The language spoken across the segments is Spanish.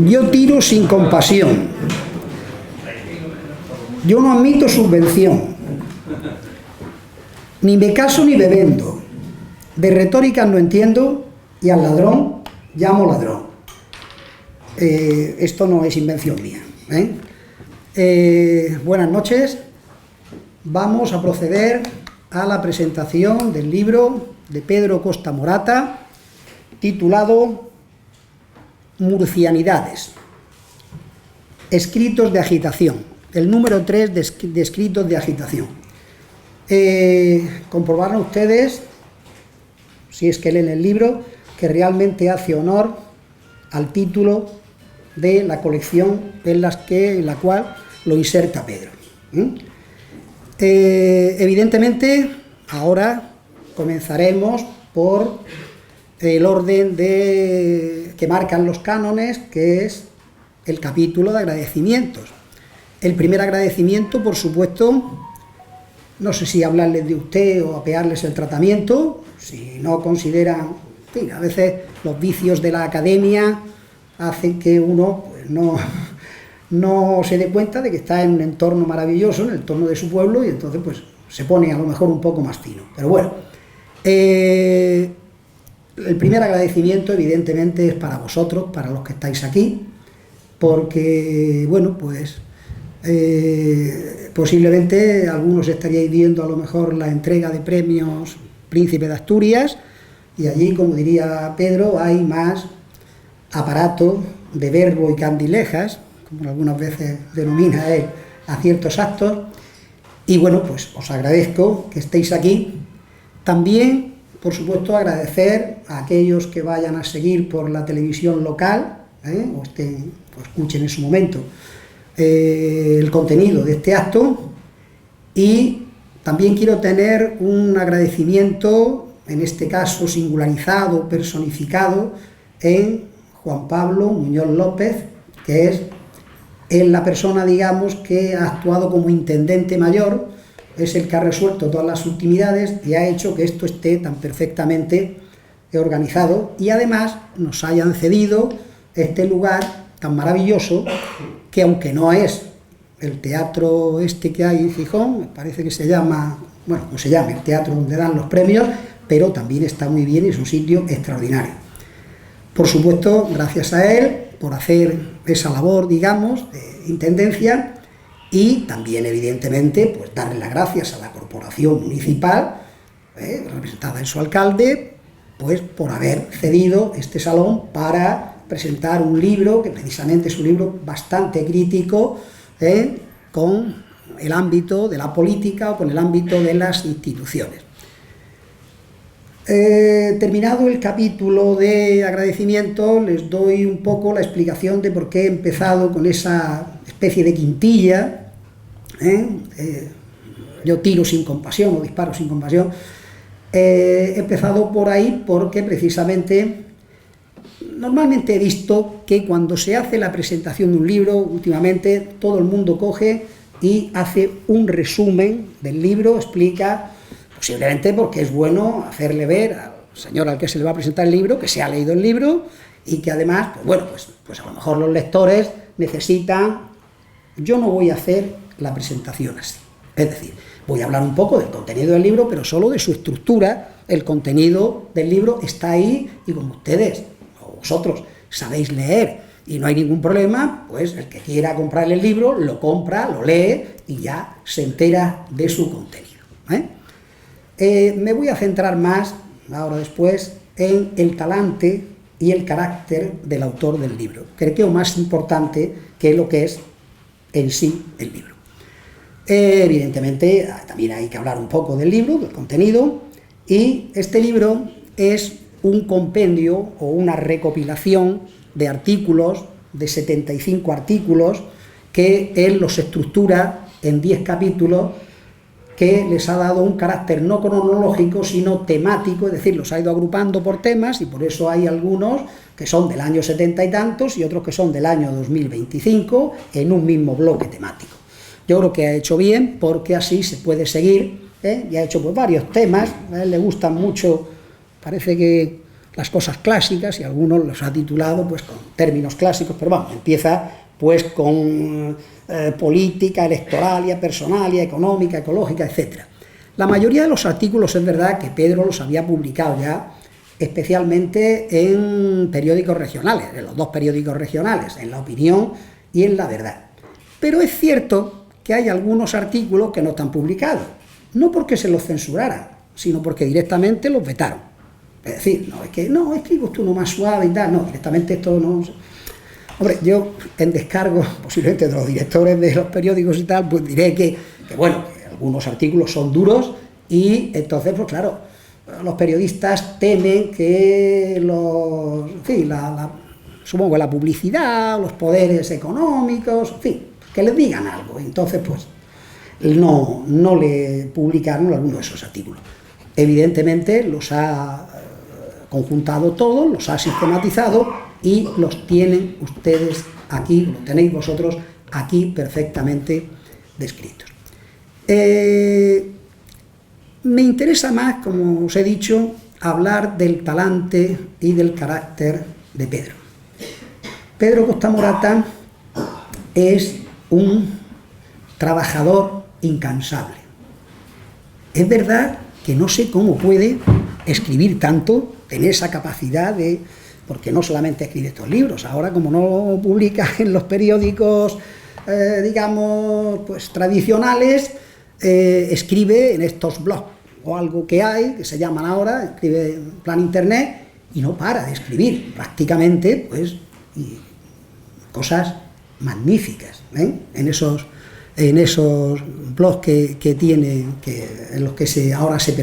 Yo tiro sin compasión. Yo no admito subvención. Ni me caso ni me vendo. De retórica no entiendo y al ladrón llamo ladrón. Esto no es invención mía. Buenas noches. Vamos a proceder a la presentación del libro de Pedro Costa Morata, titulado Murcianidades, escritos de agitación, el número 3 de escritos de agitación. Comprobarán ustedes, si es que leen el libro, que realmente hace honor al título de la colección en la cual lo inserta Pedro. Evidentemente, ahora comenzaremos por el orden que marcan los cánones, que es el capítulo de agradecimientos. El primer agradecimiento, por supuesto, no sé si hablarles de usted o apearles el tratamiento, si no consideran, en fin, a veces los vicios de la academia hacen que uno pues, no se dé cuenta de que está en un entorno maravilloso, en el entorno de su pueblo, y entonces pues se pone a lo mejor un poco más fino. Pero bueno, el primer agradecimiento evidentemente es para vosotros, para los que estáis aquí, porque, bueno, pues posiblemente algunos estaríais viendo a lo mejor la entrega de premios Príncipe de Asturias, y allí, como diría Pedro, hay más aparato de verbo y candilejas, como algunas veces denomina él a ciertos actos, y bueno, pues os agradezco que estéis aquí. También, por supuesto, agradecer a aquellos que vayan a seguir por la televisión local, o escuchen en su momento el contenido de este acto, y también quiero tener un agradecimiento, en este caso singularizado, personificado, en Juan Pablo Muñoz López, que es la persona, digamos, que ha actuado como intendente mayor, es el que ha resuelto todas las ultimidades y ha hecho que esto esté tan perfectamente organizado, y además nos hayan cedido este lugar tan maravilloso, que aunque no es el teatro que hay en Gijón, me parece que se llama, bueno, como se llama, el teatro donde dan los premios, pero también está muy bien y es un sitio extraordinario. Por supuesto, gracias a él por hacer esa labor, digamos, de intendencia, y también, evidentemente, pues darle las gracias a la corporación municipal, representada en su alcalde, pues por haber cedido este salón para presentar un libro, que precisamente es un libro bastante crítico, con el ámbito de la política o con el ámbito de las instituciones. Terminado el capítulo de agradecimiento, les doy un poco la explicación de por qué he empezado con esa especie de quintilla. Yo tiro sin compasión o disparo sin compasión. He empezado por ahí porque precisamente normalmente he visto que cuando se hace la presentación de un libro, últimamente todo el mundo coge y hace un resumen del libro, explica, posiblemente porque es bueno hacerle ver al señor al que se le va a presentar el libro que se ha leído el libro, y que además, pues bueno, pues a lo mejor los lectores necesitan. Yo no voy a hacer la presentación así, es decir, voy a hablar un poco del contenido del libro, pero solo de su estructura. El contenido del libro está ahí, y como ustedes o vosotros sabéis leer y no hay ningún problema, pues el que quiera comprar el libro lo compra, lo lee y ya se entera de su contenido. Me voy a centrar más, ahora después, en el talante y el carácter del autor del libro, que creo más importante que lo que es en sí el libro. Evidentemente, también hay que hablar un poco del libro, del contenido, y este libro es un compendio o una recopilación de artículos, de 75 artículos, que él los estructura en 10 capítulos, que les ha dado un carácter no cronológico, sino temático, es decir, los ha ido agrupando por temas, y por eso hay algunos que son del año 70 y tantos y otros que son del año 2025 en un mismo bloque temático. Yo creo que ha hecho bien, porque así se puede seguir, y ha hecho pues varios temas. A él le gustan mucho, parece que las cosas clásicas, y algunos los ha titulado pues con términos clásicos, pero vamos, empieza pues con política, electoralia, personalia, económica, ecológica, etc. La mayoría de los artículos es verdad que Pedro los había publicado ya, especialmente en periódicos regionales, en los dos periódicos regionales, en La Opinión y en La Verdad. Pero es cierto que hay algunos artículos que no están publicados, no porque se los censuraran, sino porque directamente los vetaron. Es decir, no, es que no, escribo tú uno más suave y tal, no, directamente esto no... Hombre, yo en descargo, posiblemente de los directores de los periódicos y tal, pues diré que bueno, que algunos artículos son duros y entonces, pues claro, los periodistas temen que los... En fin, supongo que la publicidad, los poderes económicos, en fin, que les digan algo. Entonces, pues, no le publicaron algunos de esos artículos. Evidentemente, los ha conjuntado todos, los ha sistematizado y los tienen ustedes aquí, lo tenéis vosotros aquí perfectamente descritos. Me interesa más, como os he dicho, hablar del talante y del carácter de Pedro. Pedro Costa Morata es un trabajador incansable. Es verdad que no sé cómo puede escribir tanto, tener esa capacidad de... porque no solamente escribe estos libros, ahora como no publica en los periódicos, digamos, pues tradicionales, escribe en estos blogs, o algo que hay, que se llaman ahora, escribe en plan internet, y no para de escribir, prácticamente, pues, y cosas magníficas, en esos blogs que tiene, en los que ahora se les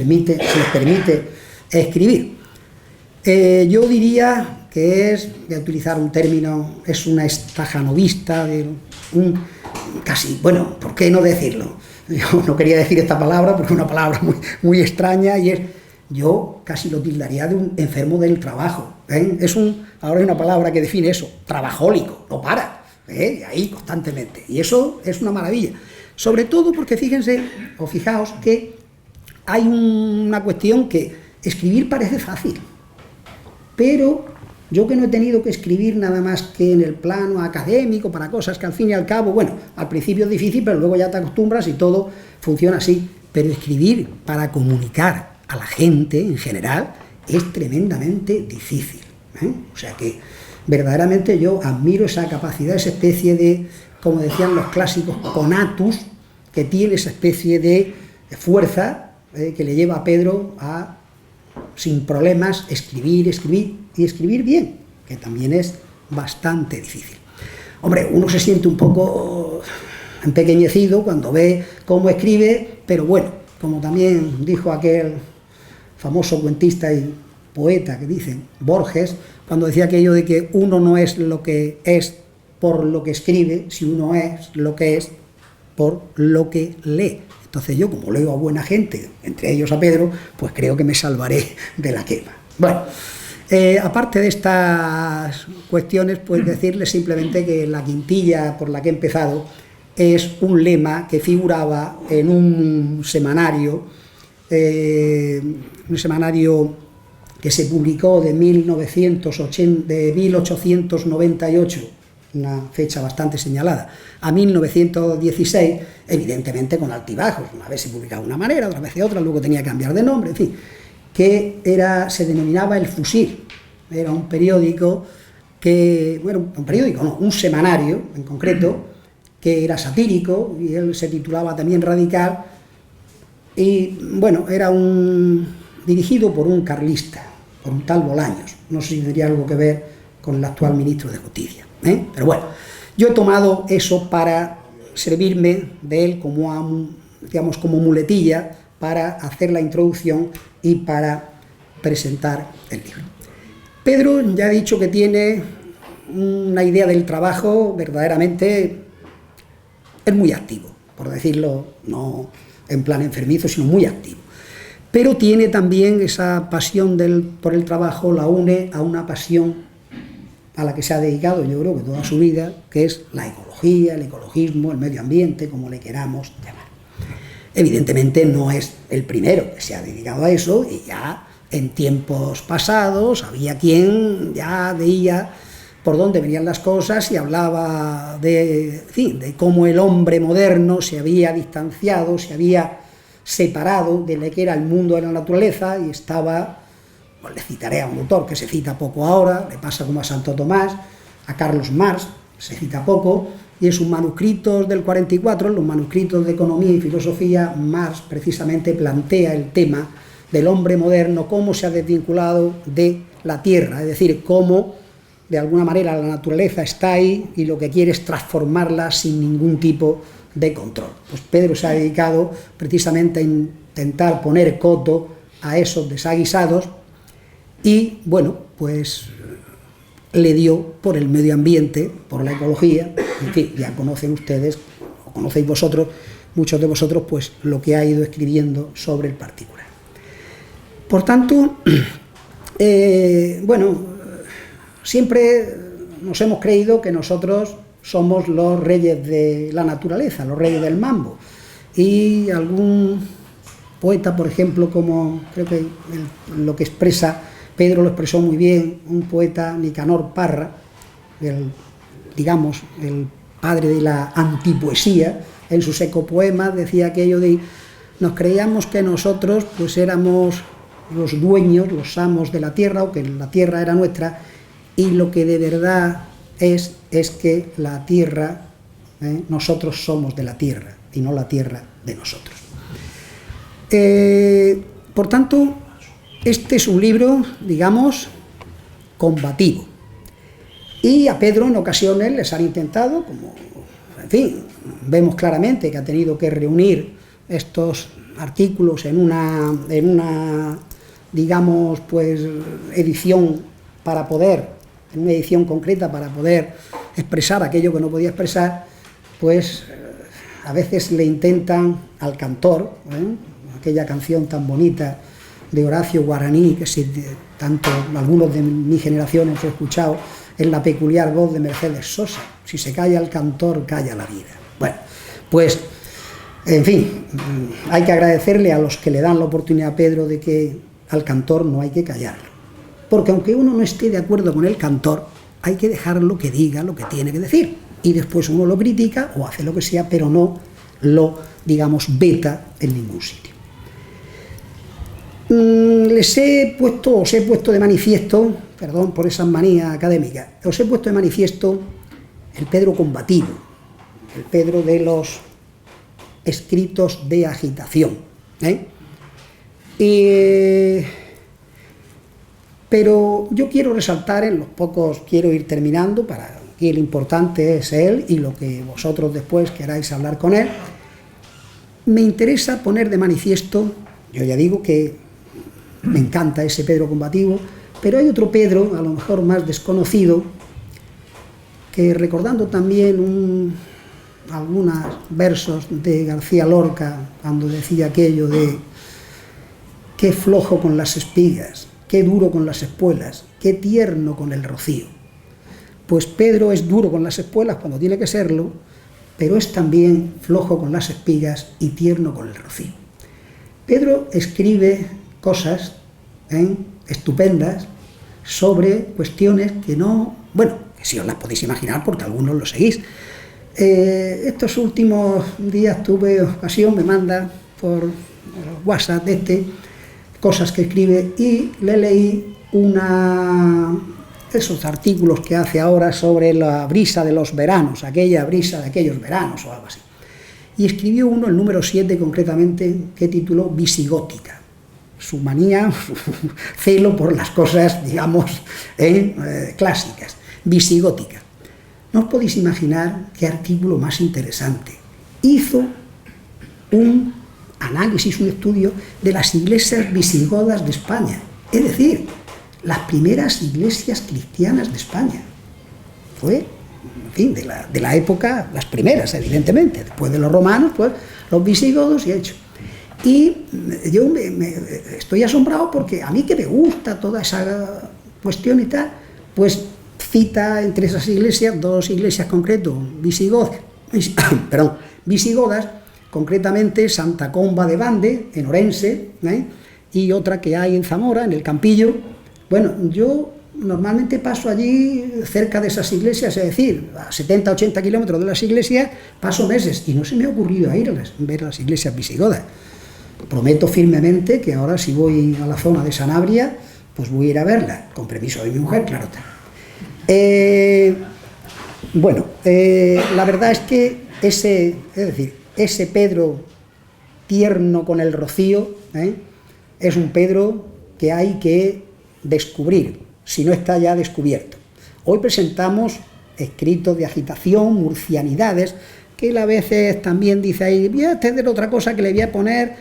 permite escribir. Yo diría que es, voy a utilizar un término, es una estajanovista, casi, bueno, ¿por qué no decirlo? Yo no quería decir esta palabra porque es una palabra muy extraña y yo casi lo tildaría de un enfermo del trabajo. Ahora hay una palabra que define eso, trabajólico, no para, ahí constantemente. Y eso es una maravilla. Sobre todo porque fíjense, o fijaos que hay una cuestión que escribir parece fácil, pero yo que no he tenido que escribir nada más que en el plano académico, para cosas que al fin y al cabo, bueno, al principio es difícil, pero luego ya te acostumbras y todo funciona así. Pero escribir para comunicar a la gente en general es tremendamente difícil. O sea que verdaderamente yo admiro esa capacidad, esa especie de, como decían los clásicos, conatus, que tiene esa especie de fuerza que le lleva a Pedro a, sin problemas, escribir y escribir bien, que también es bastante difícil. Hombre, uno se siente un poco empequeñecido cuando ve cómo escribe, pero bueno, como también dijo aquel famoso cuentista y poeta que dicen, Borges, cuando decía aquello de que uno no es lo que es por lo que escribe, si uno es lo que es por lo que lee. Entonces yo, como leo a buena gente, entre ellos a Pedro, pues creo que me salvaré de la quema. Bueno, aparte de estas cuestiones, pues decirles simplemente que la quintilla por la que he empezado es un lema que figuraba en un semanario que se publicó de 1898, una fecha bastante señalada, a 1916, evidentemente con altibajos, una vez se publicaba de una manera, otra vez de otra, luego tenía que cambiar de nombre, en fin, que se denominaba El Fusil. Era un periódico un semanario en concreto, que era satírico, y él se titulaba también Radical, y bueno, era dirigido por un carlista, por un tal Bolaños, no sé si tendría algo que ver con el actual ministro de Justicia, pero bueno, yo he tomado eso para servirme de él como muletilla para hacer la introducción y para presentar el libro. Pedro ya ha dicho que tiene una idea del trabajo verdaderamente, es muy activo, por decirlo, no en plan enfermizo, sino muy activo. Pero tiene también esa pasión por el trabajo, la une a una pasión a la que se ha dedicado, yo creo que toda su vida, que es la ecología, el ecologismo, el medio ambiente, como le queramos llamar. Evidentemente no es el primero que se ha dedicado a eso y ya en tiempos pasados había quien ya veía por dónde venían las cosas y hablaba de cómo el hombre moderno se había distanciado, se había separado de lo que era el mundo de la naturaleza y estaba, pues le citaré a un autor que se cita poco ahora, le pasa como a Santo Tomás, a Carlos Marx, se cita poco, y en sus manuscritos del 44, en los manuscritos de Economía y Filosofía, Marx precisamente plantea el tema del hombre moderno, cómo se ha desvinculado de la tierra, es decir, cómo de alguna manera la naturaleza está ahí y lo que quiere es transformarla sin ningún tipo de control. Pues Pedro se ha dedicado precisamente a intentar poner coto a esos desaguisados y, bueno, pues le dio por el medio ambiente, por la ecología, en fin, ya conocen ustedes, o conocéis vosotros, muchos de vosotros, pues lo que ha ido escribiendo sobre el particular. Por tanto, bueno, siempre nos hemos creído que nosotros somos los reyes de la naturaleza, los reyes del mambo, y algún poeta, por ejemplo, como creo que lo que expresa Pedro lo expresó muy bien, un poeta, Nicanor Parra, el padre de la antipoesía, en sus ecopoemas decía aquello de: nos creíamos que nosotros pues éramos los dueños, los amos de la tierra, o que la tierra era nuestra, y lo que de verdad es que la tierra, nosotros somos de la tierra, y no la tierra de nosotros. Por tanto, este es un libro, digamos, combativo. Y a Pedro en ocasiones les han intentado, como, en fin, vemos claramente que ha tenido que reunir estos artículos en una digamos, pues, edición para poder, en una edición concreta para poder expresar aquello que no podía expresar, pues a veces le intentan al cantor, aquella canción tan bonita de Horacio Guaraní, que si tanto algunos de mi generación hemos escuchado, es la peculiar voz de Mercedes Sosa: si se calla el cantor, calla la vida. Bueno, pues, en fin, hay que agradecerle a los que le dan la oportunidad a Pedro de que al cantor no hay que callarlo, porque aunque uno no esté de acuerdo con el cantor, hay que dejarlo que diga lo que tiene que decir, y después uno lo critica o hace lo que sea, pero no lo, digamos, veta en ningún sitio. Os he puesto de manifiesto, perdón por esas manías académicas, os he puesto de manifiesto el Pedro combativo, el Pedro de los escritos de agitación, pero yo quiero resaltar, en los pocos, quiero ir terminando, para que el importante es él y lo que vosotros después queráis hablar con él. Me interesa poner de manifiesto, yo ya digo que me encanta ese Pedro combativo, pero hay otro Pedro, a lo mejor más desconocido, que recordando también algunos versos de García Lorca, cuando decía aquello de: qué flojo con las espigas, qué duro con las espuelas, qué tierno con el rocío. Pues Pedro es duro con las espuelas cuando tiene que serlo, pero es también flojo con las espigas y tierno con el rocío. Pedro escribe cosas estupendas sobre cuestiones que no, bueno, que si os las podéis imaginar porque algunos lo seguís. Estos últimos días tuve ocasión, me manda por WhatsApp cosas que escribe, y le leí esos artículos que hace ahora sobre la brisa de los veranos, aquella brisa de aquellos veranos o algo así. Y escribió uno, el número 7 concretamente, que tituló Visigótica. Su manía, su celo por las cosas, digamos, clásicas. Visigótica. No os podéis imaginar qué artículo más interesante. Hizo un análisis, un estudio de las iglesias visigodas de España, es decir, las primeras iglesias cristianas de España. Fue, en fin, de la época, las primeras, evidentemente, después de los romanos, pues los visigodos y hecho. Y yo estoy asombrado porque a mí, que me gusta toda esa cuestión y tal, pues cita entre esas iglesias, dos iglesias concretas, visigodas, concretamente Santa Comba de Bande, en Orense, y otra que hay en Zamora, en el Campillo. Bueno, yo normalmente paso allí cerca de esas iglesias, es decir, a 70, 80 kilómetros de las iglesias, paso meses y no se me ha ocurrido ir a ver las iglesias visigodas. Prometo firmemente que ahora, si voy a la zona de Sanabria, pues voy a ir a verla, con permiso de mi mujer, claro está. La verdad es que ese Pedro tierno con el rocío, es un Pedro que hay que descubrir, si no está ya descubierto. Hoy presentamos escritos de agitación, murcianidades, que él a veces también dice ahí, voy a tener otra cosa que le voy a poner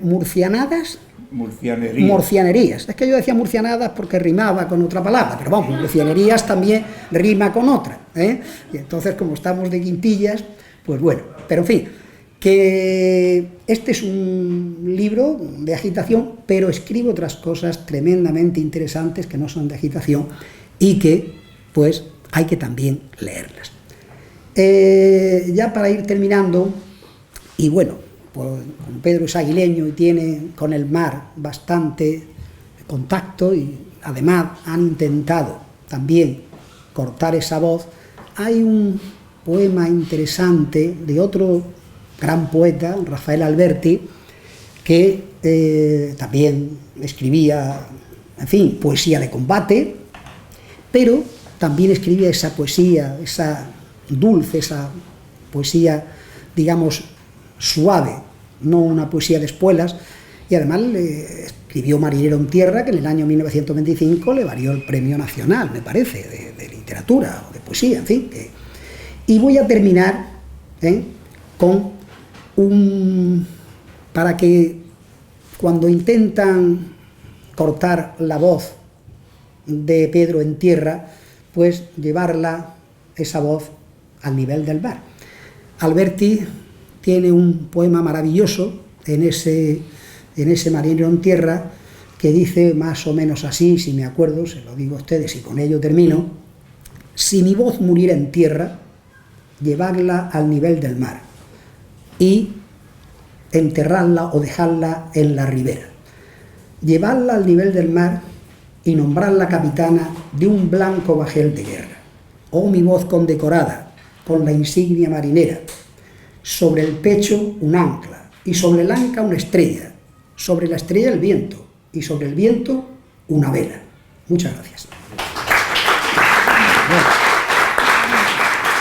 murcianadas. Murcianerías. Es que yo decía murcianadas porque rimaba con otra palabra, pero vamos, murcianerías también rima con otra, y entonces, como estamos de quintillas, pues bueno, pero en fin, que este es un libro de agitación, pero escribe otras cosas tremendamente interesantes que no son de agitación y que, pues, hay que también leerlas. Ya para ir terminando, y bueno, pues Pedro es aguileño y tiene con el mar bastante contacto y además han intentado también cortar esa voz. Hay un poema interesante de otro gran poeta, Rafael Alberti, que también escribía, en fin, poesía de combate, pero también escribía esa poesía, esa dulce, esa poesía, digamos, suave, no una poesía de espuelas, y además le escribió Marinero en tierra, que en el año 1925 le valió el Premio Nacional, me parece, de literatura o de poesía, en fin. Y voy a terminar con para que cuando intentan cortar la voz de Pedro en tierra, pues llevarla, esa voz, al nivel del mar. Alberti tiene un poema maravilloso en ese Marinero en tierra, que dice más o menos así, si me acuerdo, se lo digo a ustedes y con ello termino: si mi voz muriera en tierra, llevarla al nivel del mar y enterrarla o dejarla en la ribera, llevarla al nivel del mar y nombrarla capitana de un blanco bajel de guerra. Oh, mi voz condecorada con la insignia marinera, sobre el pecho un ancla, y sobre el ancla una estrella, sobre la estrella el viento, y sobre el viento una vela. Muchas gracias. Bueno.